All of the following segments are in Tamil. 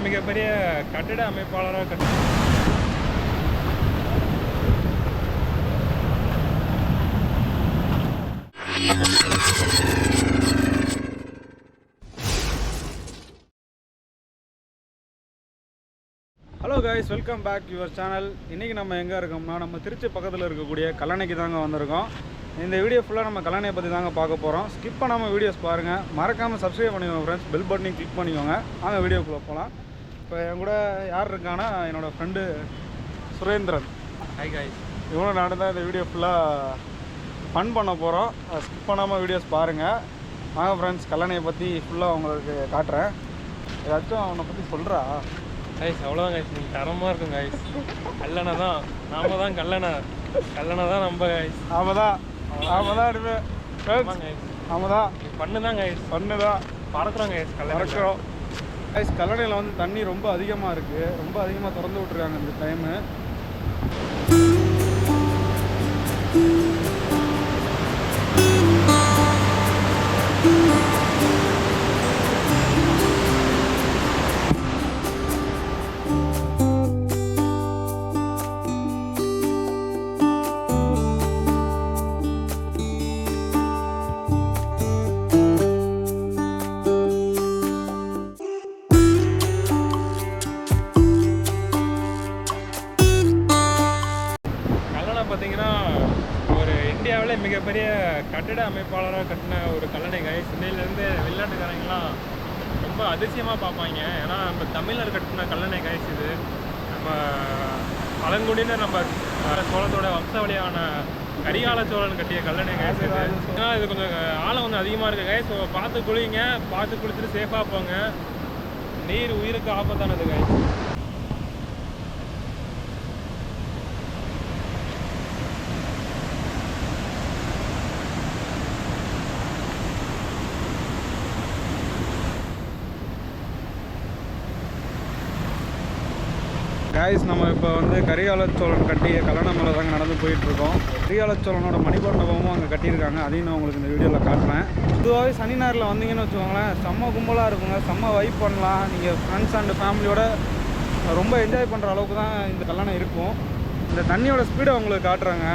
மிகப்பெரிய கட்டிட அமைப்பாளராக hello guys, welcome back your channel. இன்றைக்கி நம்ம எங்கே இருக்கோம்னா நம்ம திருச்சி பக்கத்தில் இருக்கக்கூடிய கல்லணைக்கு தாங்க வந்திருக்கோம். இந்த வீடியோ ஃபுல்லாக நம்ம கல்லணையை பற்றி தாங்க பார்க்க போகிறோம். ஸ்கிப் பண்ணாமல் வீடியோஸ் பாருங்கள், மறக்காமல் சப்ஸ்கிரைப் பண்ணிக்கோங்க ஃப்ரெண்ட்ஸ். பெல் பட்டனையும் கிளிக் பண்ணிக்கோங்க. வாங்க வீடியோக்குள்ளே போகலாம். இப்போ என் கூட யார் இருக்காங்கன்னா என்னோடய ஃப்ரெண்டு சுரேந்திரன். ஹை கைஸ், இவனும் நான் தான் இந்த வீடியோ ஃபுல்லாக ஃபன் பண்ண போகிறோம். ஸ்கிப் பண்ணாமல் வீடியோஸ் பாருங்கள். வாங்க ஃப்ரெண்ட்ஸ், கல்லணையை பற்றி ஃபுல்லாக உங்களுக்கு காட்டுறேன். ஏதாச்சும் அவனை பற்றி சொல்கிறா கைஸ்? அவ்வளோதான் கைஸ், நீங்கள் தரமாக இருக்கும் கைஸ். கல்லணை தான், நாம தான் கல்லணை தான் நம்ம கைஸ். ஆமாம் தான் பண்ணு தான் கைஸ், பண்ணு தான் பறக்குறோம் கைஸ். பறக்குறோம் கைஸ். கல்லணையில் வந்து தண்ணி ரொம்ப அதிகமாக இருக்குது, ரொம்ப அதிகமாக திறந்து விட்ருக்காங்க இந்த டைமு. பார்த்தீங்கன்னா ஒரு இந்தியாவிலே மிகப்பெரிய கட்டிட அமைப்பாளராக கட்டின ஒரு கல்லணை கைஸ். இன்னையிலேருந்து வெளிநாட்டுக்காரங்களாம் ரொம்ப அதிசயமாக பார்ப்பாங்க. ஏன்னா நம்ம தமிழர் கட்டின கல்லணை கைஸ். இது நம்ம பழங்குடியினர் நம்ம சோழத்தோட வம்சாவளியான கரிகால சோழன் கட்டிய கல்லணை கைஸ். இது ஏன்னா இது கொஞ்சம் ஆழம் கொஞ்சம் அதிகமாக இருக்குது கைஸ். ஸோ பார்த்து குளிங்க, பார்த்து குளிச்சுட்டு சேஃபாக போங்க. நீர் உயிருக்கு ஆபத்தானது கைஸ். கைஸ், நம்ம இப்போ வந்து கரிகால சோழன் கட்டிய கல்லணை மேலே தாங்க நடந்து போயிட்டுருக்கோம். கரிகால சோழனோட மணிமண்டபமும் அங்கே கட்டியிருக்காங்க. அதையும் நான் உங்களுக்கு இந்த வீடியோவில் காட்டுறேன். பொதுவாகவே சனி ஞாயிறில் வந்தீங்கன்னு வச்சுக்கோங்களேன், செம்ம கும்பலாக இருக்குங்க, செம்ம வைப் பண்ணலாம். நீங்கள் ஃப்ரெண்ட்ஸ் அண்ட் ஃபேமிலியோட ரொம்ப என்ஜாய் பண்ணுற அளவுக்கு தான் இந்த கல்லணை இருக்கும். இந்த தண்ணியோட ஸ்பீடை உங்களுக்கு காட்டுறாங்க.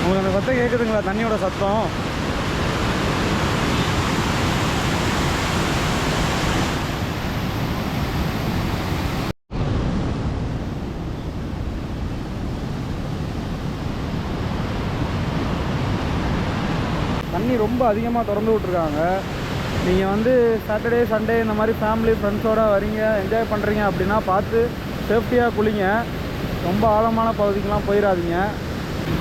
உங்களுக்கு அந்த சத்தம் கேட்குதுங்களா? தண்ணியோட சத்தம். தண்ணி ரொம்ப அதிகமாக திறந்து விட்ருக்காங்க. நீங்கள் வந்து சாட்டர்டே சண்டே இந்த மாதிரி ஃபேமிலி ஃப்ரெண்ட்ஸோடு வரீங்க, என்ஜாய் பண்ணுறீங்க அப்படின்னா பார்த்து சேஃப்டியாக குளிங்க. ரொம்ப ஆழமான பகுதிக்கெலாம் போயிடாதீங்க.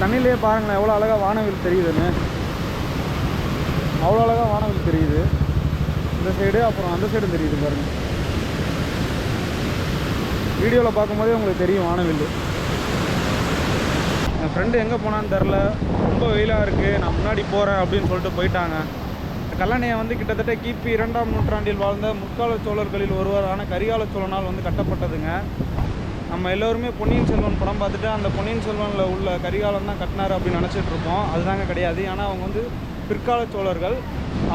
தண்ணியிலே பாருங்களேன் எவ்வளோ அழகாக வானவில் தெரியுதுன்னு. அவ்வளோ அழகாக வானவில் தெரியுது. இந்த சைடு அப்புறம் அந்த சைடும் தெரியுது பாருங்கள். வீடியோவில் பார்க்கும்போதே உங்களுக்கு தெரியும் வானவில். என் ஃப்ரெண்டு எங்கே போனான்னு தெரில, ரொம்ப வெயிலாக இருக்குது, நான் முன்னாடி போகிறேன் அப்படின்னு சொல்லிட்டு போயிட்டாங்க. கல்லணையை வந்து கிட்டத்தட்ட கிபி 2ஆம் நூற்றாண்டில் வாழ்ந்த முற்கால சோழர்களில் ஒருவரான கரிகால சோழனால் வந்து கட்டப்பட்டதுங்க. நம்ம எல்லோருமே பொன்னியின் செல்வன் படம் பார்த்துட்டு அந்த பொன்னியின் செல்வனில் உள்ள கரிகாலன் தான் கட்டினார் அப்படின்னு நினச்சிட்டு இருப்போம். அதுதாங்க கிடையாது. ஆனால் அவங்க வந்து பிற்கால சோழர்கள்.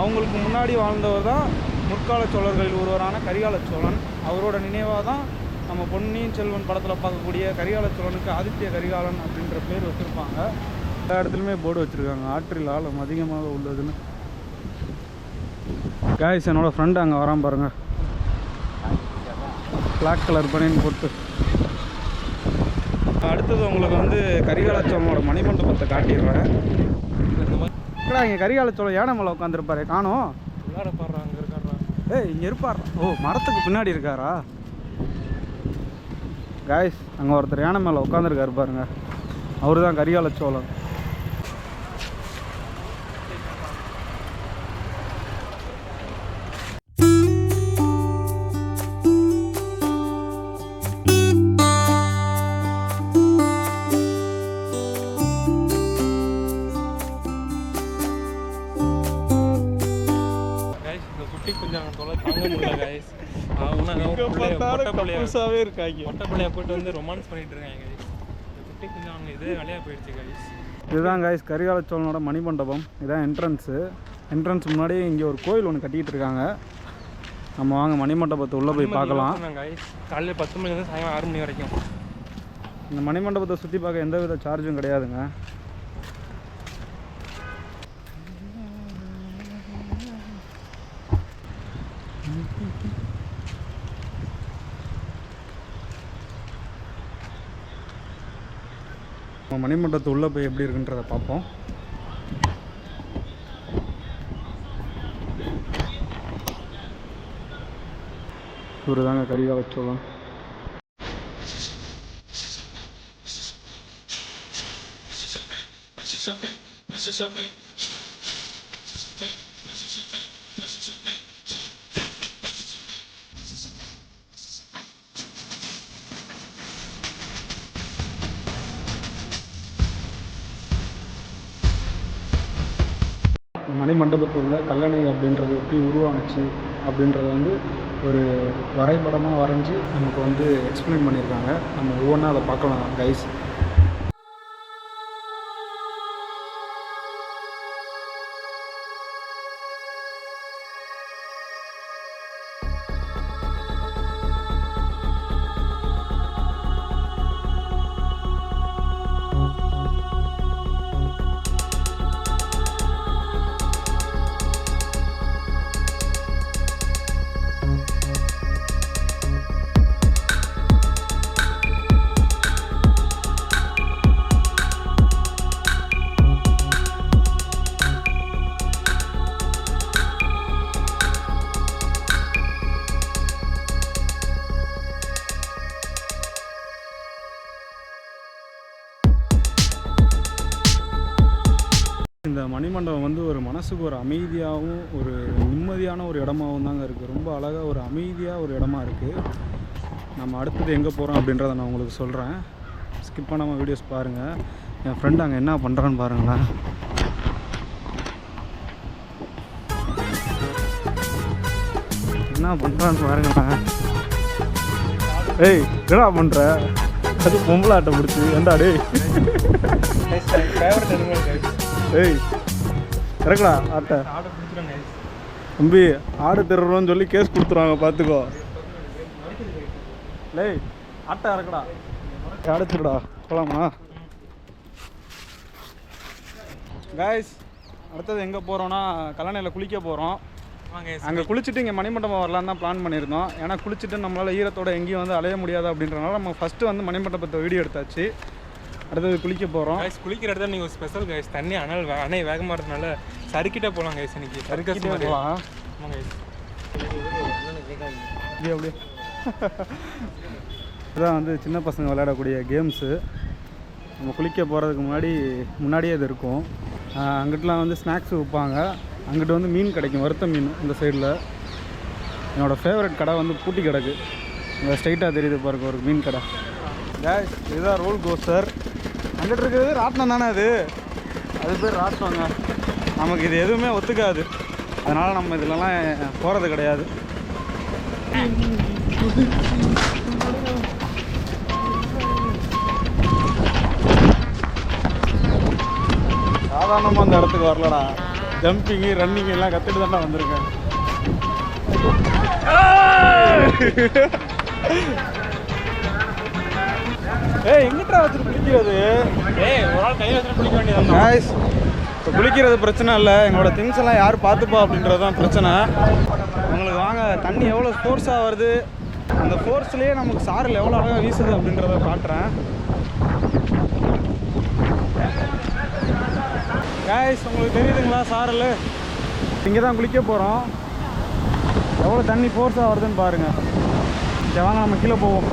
அவங்களுக்கு முன்னாடி வாழ்ந்தவர் தான் முற்கால சோழர்களில் ஒருவரான கரிகால சோழன். அவரோட நினைவாக தான் நம்ம பொன்னியின் செல்வன் படத்தில் பார்க்கக்கூடிய கரிகால சோழனுக்கு ஆதித்ய கரிகாலன் அப்படின்ற பேர் வச்சுருப்பாங்க. எல்லா இடத்துலையுமே போர்டு வச்சுருக்காங்க, ஆற்றில் ஆழம் அதிகமாக உள்ளதுன்னு. கைஸ், என்னோட ஃப்ரெண்டு அங்கே வரான் பாருங்க, பிளாக் கலர் பனியன் போட்டு. அடுத்தது உங்களுக்கு வந்து கரிகால சோழனோட மணிமண்டபத்தை காட்டிடுறேன். இங்கே கரிகால சோழன் யானை மேலே உட்காந்துருப்பாரு, காணோம். விளையாடப்பாடுறா, அங்கே இருக்காரா? இங்கே இருப்பார். ஓ, மரத்துக்கு பின்னாடி இருக்காரா? கைஸ், அங்கே ஒருத்தர் யானை மேலே உட்காந்துருக்காரு பாருங்க, அவரு தான் கரிகால சோழன். போயிட்டு வந்து ரொமான்ஸ் பண்ணிட்டு இருக்காங்க. குட்டி கொஞ்சம் அவங்க இது வேலையாக போயிடுச்சு கைஸ். இதுதான் கைஸ் கரிகால சோழனோட மணிமண்டபம். இதுதான் என்ட்ரன்ஸ் முன்னாடி இங்கே ஒரு கோயில் ஒன்று கட்டிக்கிட்டு இருக்காங்க. நம்ம வாங்க மணிமண்டபத்தை உள்ளே போய் பார்க்கலாம். காலையில் 10 மணிலேருந்து சாயங்காலம் 6 மணி வரைக்கும். இந்த மணிமண்டபத்தை சுற்றி பார்க்க எந்த வித சார்ஜும் கிடையாதுங்க. மணிமண்டபத்து உள்ளே போய் எப்படி இருக்குன்றதை பார்ப்போம். இவர் தாங்க கரிகால சோழன். மணிமண்டபத்தில் உள்ள கல்லணை அப்படின்றது எப்படி உருவானுச்சு அப்படின்றத வந்து ஒரு வரைபடமாக வரைஞ்சி நமக்கு வந்து எக்ஸ்பிளைன் பண்ணியிருக்காங்க. நம்ம ஒவ்வொன்றா அதை பார்க்கலாம் கைஸ். இந்த மணிமண்டபம் வந்து ஒரு மனசுக்கு ஒரு அமைதியாகவும் ஒரு நிம்மதியான ஒரு இடமாகவும் தாங்க இருக்குது. ரொம்ப அழகாக ஒரு அமைதியாக ஒரு இடமா இருக்குது. நம்ம அடுத்தது எங்கே போகிறோம் அப்படின்றத நான் உங்களுக்கு சொல்கிறேன். ஸ்கிப் பண்ணாமல் வீடியோஸ் பாருங்கள். என் ஃப்ரெண்டு அங்கே என்ன பண்ணுறான்னு பாருங்களேன். என்ன பண்ணுறான்னு பாருங்களேன். ஏய் என்னடா பண்ணுற? அது பொம்பளை ஆட்டை பிடிச்சி ஏண்டா டேய். ஏய் இறக்குடா ஆட்டை. தம்பி ஆடு திருடுறோன்னு சொல்லி கேஸ் கொடுத்துருவாங்க பார்த்துக்கோ. லேய் ஆட்டை இறக்குடா. அடைச்சிருடா போகலாமா காய்ஸ்? அடுத்தது எங்கே போகிறோன்னா கல்லணையில் குளிக்க போகிறோம். அங்கே குளிச்சுட்டு இங்கே மணிமண்டபம் வரலான்னு தான் பிளான் பண்ணியிருந்தோம். ஏன்னா குளிச்சுட்டு நம்மளால் ஈரத்தோட எங்கேயும் வந்து அலைய முடியாது அப்படின்றனால நம்ம ஃபஸ்ட்டு வந்து மணிமண்டபத்தை வீடியோ எடுத்தாச்சு. அடுத்தது குளிக்க போகிறோம். குளிக்கிற இடத்துல நீங்கள் ஸ்பெஷல் கைஸ் தண்ணி அணை வேகமாக இருக்கிறதுனால சறுக்கிட்டே போகலாம் கைஸ். இன்னைக்கு சறுக்கிட்டே போகலாம். ஆமாம் கைஸ். அப்படியே இதுதான் வந்து சின்ன பசங்க விளையாடக்கூடிய கேம்ஸு. நம்ம குளிக்க போகிறதுக்கு முன்னாடியே இது இருக்கும். அங்கிட்டலாம் வந்து ஸ்நாக்ஸ் விற்பாங்க. அங்கிட்ட வந்து மீன் கிடைக்கும், வறுத்த மீன். இந்த சைடில் என்னோடய ஃபேவரட் கடை வந்து பூட்டி கிடக்கு. இங்கே ஸ்ட்ரைட்டாக தெரியுது பாருங்க ஒரு மீன் கடை. கேஸ் இதுதான் ரோல் கோஸ்டர். அங்கிட்ட இருக்கிறது ராட்டினம் தானே அது பேர் ராட்டினங்க. நமக்கு இது எதுவுமே ஒத்துக்காது. அதனால் நம்ம இதிலலாம் போகிறது கிடையாது. சாதாரணமாக அந்த இடத்துக்கு வரலடா. ஜம்பிங்கு ரன்னிங் எல்லாம் கற்றுட்டு தானே வந்திருக்கேன். ஏய் எங்கிட்ட வச்சுட்டு குளிக்கிறது? ஒரு ஆள் கையில் வச்சுட்டு குளிக்க வேண்டியது. காய்ஸ் இப்போ குளிக்கிறது பிரச்சனை இல்லை. எங்களோட திங்ஸ் எல்லாம் யார் பார்த்துப்பா அப்படின்றது தான் பிரச்சனை. உங்களுக்கு வாங்க தண்ணி எவ்வளோ ஃபோர்ஸாக வருது, அந்த ஃபோர்ஸ்லேயே நமக்கு சாரல் எவ்வளோ அழகாக வீசுது அப்படின்றத காட்டுறேன். காய்ஸ் உங்களுக்கு தெரியுதுங்களா சாரல்? இங்கே தான் குளிக்க போகிறோம். எவ்வளோ தண்ணி ஃபோர்ஸாக வருதுன்னு பாருங்கள். சரி வாங்க நம்ம கீழே போவோம்.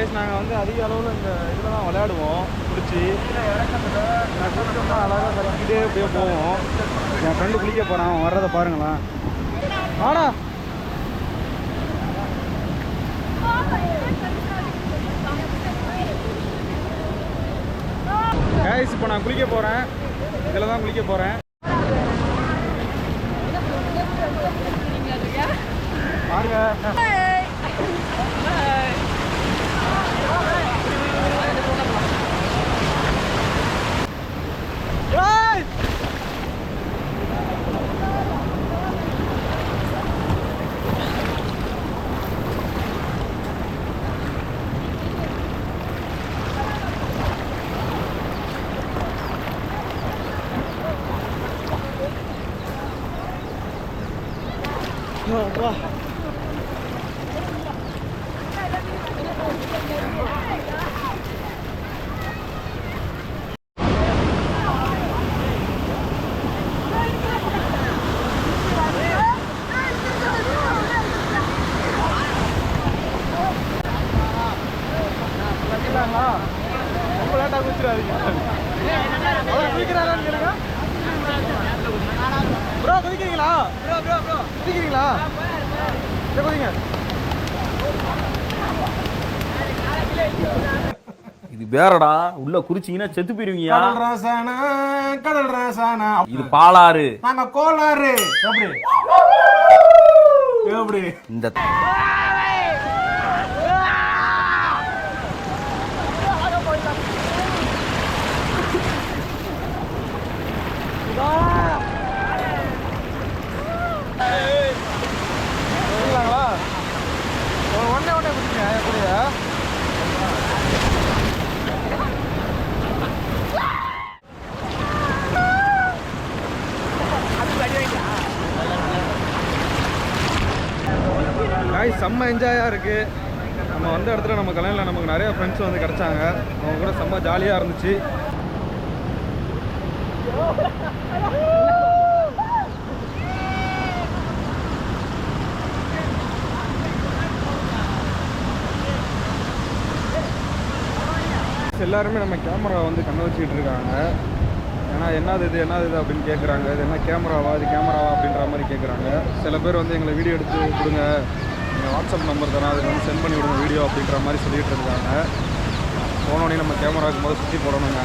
கைஸ் நாங்கள் வந்து அதிக அளவில் இந்த இதில் தான் விளையாடுவோம் பிடிச்சி. நான் குளிச்சோம்னா அழகாக கட்டிக்கிட்டே அப்படியே போவோம். என் ஃப்ரெண்டு குளிக்க போகிறான், அவன் வர்றதை பாருங்களேன். ஆனா கைஸ் இப்போ நான் குளிக்க போகிறேன், இதில் தான் குளிக்க போகிறேன். பாருங்க வா. ரொம்ப லேட்டாக குதிச்சிடாதீங்க. அவர் குதிக்கிறாரான்னு கேளுங்க. ப்ரோ குதிக்கிறீங்களா? குதிக்கிறீங்களா? குதிங்க. இது வேறடா, உள்ள குறிச்சிங்கன்னா செத்து போயிருவீங்க. கடல் ராசானா இது பாலாறு, நாங்க கோளாறு. எப்படி எப்படி இந்த ஒன்னே குடிங்க எப்படியா? காய் செம்ம என்ஜாயாக இருக்குது. நம்ம வந்த இடத்துல நம்ம கல்யாணில் நமக்கு நிறைய ஃப்ரெண்ட்ஸ் வந்து கிடச்சாங்க. அவங்க கூட செம்ம ஜாலியாக இருந்துச்சு. எல்லாருமே நம்ம கேமரா வந்து கண்ண வச்சுக்கிட்டு இருக்காங்க. ஏன்னா என்னது இது அப்படின்னு கேட்குறாங்க. இது என்ன கேமராவா, இது கேமராவா அப்படின்ற மாதிரி கேட்குறாங்க. சில பேர் வந்து எங்களை வீடியோ எடுத்து கொடுங்க, எங்கள் வாட்ஸ்அப் நம்பர் தானே, அதுக்கு வந்து சென்ட் பண்ணி விடுங்க வீடியோ அப்படின்ற மாதிரி சொல்லிகிட்டு இருக்காங்க. போனோடனே நம்ம கேமராவுக்கு முதல் சுற்றி போடணுங்க.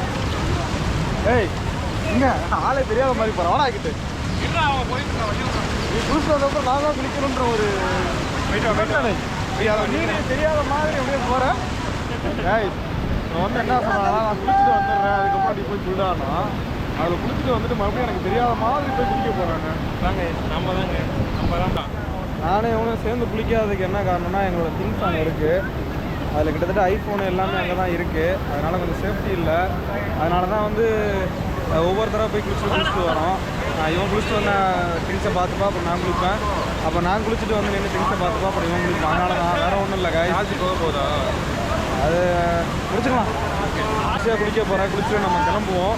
ஏய் இங்கே ஆளே தெரியாத மாதிரி போகிறேன். வாடா ஆகிட்டு நீ குளிச்சு வந்தப்போ நான் தான் குளிக்கணுன்ற ஒரு நீர் தெரியாத மாதிரி அப்படியே போகிறேன். ஏய் நான் வந்து என்ன சொன்னா, நான் குளிச்சுட்டு வந்துடுறேன், அதுக்கப்புறம் நீ போய் குளிடானா அதில் குளிச்சுட்டு வந்துட்டு மறுபடியும் எனக்கு தெரியாத மாதிரி போய் குளிக்க போகிறாங்க. நம்ம தான் நானே இவனும் சேர்ந்து குளிக்காததுக்கு என்ன காரணம்னா, எங்களோட திங்ஸ் அங்கே இருக்குது. அதில் கிட்டத்தட்ட ஐஃபோன் எல்லாமே அங்கே தான் இருக்குது. அதனால் கொஞ்சம் சேஃப்டி இல்லை. அதனால தான் வந்து ஒவ்வொருத்தராக போய் குளிச்சுட்டு வரோம். இவன் குளிச்சுட்டு வந்த திங்ஸை பார்த்துப்பா, அப்புறம் நான் குளிப்பேன். அப்போ நான் குளிச்சுட்டு வந்து நின்று திங்ஸை பார்த்துப்பா, அப்புறம் இவன் குளிப்பான். அதனால தான் வேறு ஒன்றும் இல்லை. காய்ச்சி போக போதா அது குளிச்சுக்கலாம். ஈஸியாக குளிக்க போகிறேன். குளிச்சுட்டு நம்ம கிளம்புவோம்.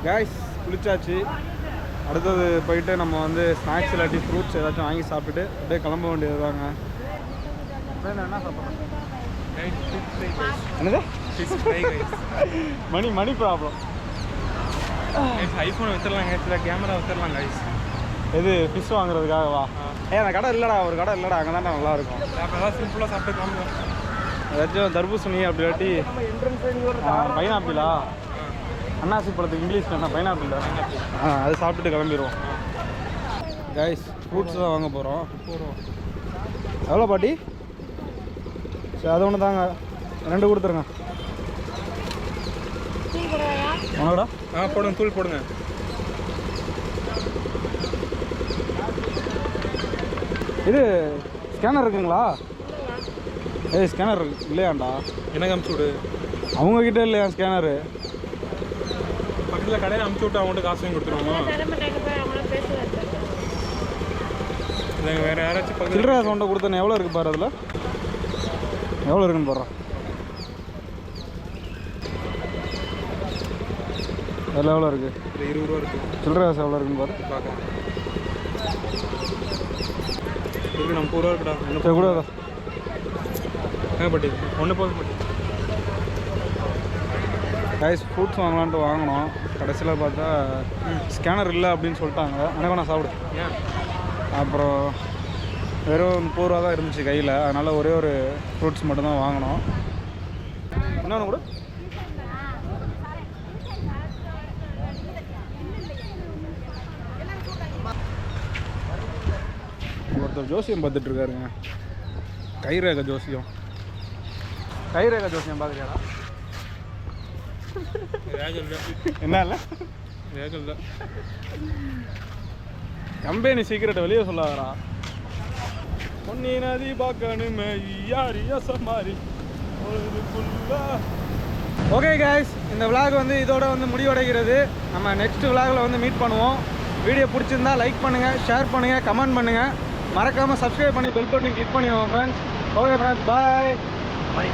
கைஸ் குளிச்சாச்சு. அடுத்தது போயிட்டு நம்ம வந்து ஸ்நாக்ஸ் இல்லாட்டி ஃப்ரூட்ஸ் ஏதாச்சும் வாங்கி சாப்பிட்டுட்டு அப்படியே கிளம்ப வேண்டியது தாங்க. என்ன சாப்பிட்றேன்? என்னது மணி ப்ராப்ளம். ஐஃபோன் வச்சிடலாம் கைஸ், இல்லை கேமரா வச்சிடலாம் கைஸ். எது ஃபிஷ் வாங்குறதுக்காகவா? அந்த கடை இல்லைடா, ஒரு கடை இல்லைடா, அங்கே தானே நல்லாயிருக்கும். அப்புறம் சிம்பிளாக சாப்பிட்டு கிளம்புவோம். ஏதாச்சும் தர்பூசணி அப்படி இல்லாட்டி பைனாப்பிளா, அன்னாசி பழத்துக்கு இங்கிலீஷில் என்ன பைனாப்பிள், அது சாப்பிட்டுட்டு கிளம்பிடுவோம். கைஸ் ஃப்ரூட்ஸ் தான் வாங்க போகிறோம். எவ்வளோ பாட்டி? சரி அது ஒன்று தாங்க, 2 கொடுத்துருங்க. உனக்கடா? போடுங்க, தூள் போடுங்க. இது ஸ்கேனர் இருக்குங்களா? ஏய் ஸ்கேனர் இல்லையாண்டா? எனக்கு அமுச்சு விடு. அவங்கக்கிட்ட இல்லையா ஸ்கேனரு? பக்கத்தில் கடையில் அமுச்சு விட்டு அவங்கள்ட்ட காசு வாங்கி கொடுத்துருவோமா? இல்லைங்க வேறு யாராச்சும் பக்கத்தில் சில்லறை சவுண்டை கொடுத்தேன். எவ்வளோ இருக்குது பாரு அதில்? எவ்வளோ இருக்குன்னு பாடுறோம். அதில் எவ்வளோ இருக்குது? இல்லை 20 ரூபா இருக்குது. சில்லறை காசு எவ்வளோ இருக்குன்னு பாரு. பார்க்கலாம். இருக்கு 30 ரூபா இருக்குடா. சரி கூட பட்டி ஒன்று போதும் பட்டி. கைஸ் ஃப்ரூட்ஸ் வாங்கலான்ட்டு வாங்கினோம். கடைசியில் பார்த்தா ஸ்கேனர் இல்லை அப்படின்னு சொல்லிட்டாங்க. எனக்கு நான் சாப்பிடு. ஏன்? அப்புறம் வெறும் 30 ரூபா தான் இருந்துச்சு கையில். அதனால் ஒரே ஒரு ஃப்ரூட்ஸ் மட்டும்தான் வாங்கினோம். இன்னொன்று கூட ஒருத்தர் ஜோசியம் பார்த்துட்டு இருக்காருங்க. கைரேகை ஜோசியம். கைரேகை ஜோசியம் பார்க்குறியாடா? வேகம் இல்லை. என்ன இல்லை? வேகம் இல்லை. கம்பெனி சீக்கிரட்டை வெளியே சொல்லாதரா. பொன்னி நதி பார்க்கணுமே யாரியா சமாரி. ஓகே கைஸ், இந்த விளாக் வந்து இதோட வந்து முடிவடைகிறது. நம்ம நெக்ஸ்ட் விளாகில் வந்து மீட் பண்ணுவோம். வீடியோ பிடிச்சிருந்தா லைக் பண்ணுங்கள், ஷேர் பண்ணுங்கள், கமெண்ட் பண்ணுங்கள். மறக்காமல் சப்ஸ்கிரைப் பண்ணி பெல் பட்டன் கிளிக் பண்ணிடுவோம் ஃப்ரெண்ட்ஸ். ஓகே ஃப்ரெண்ட்ஸ், பாய். பாய்.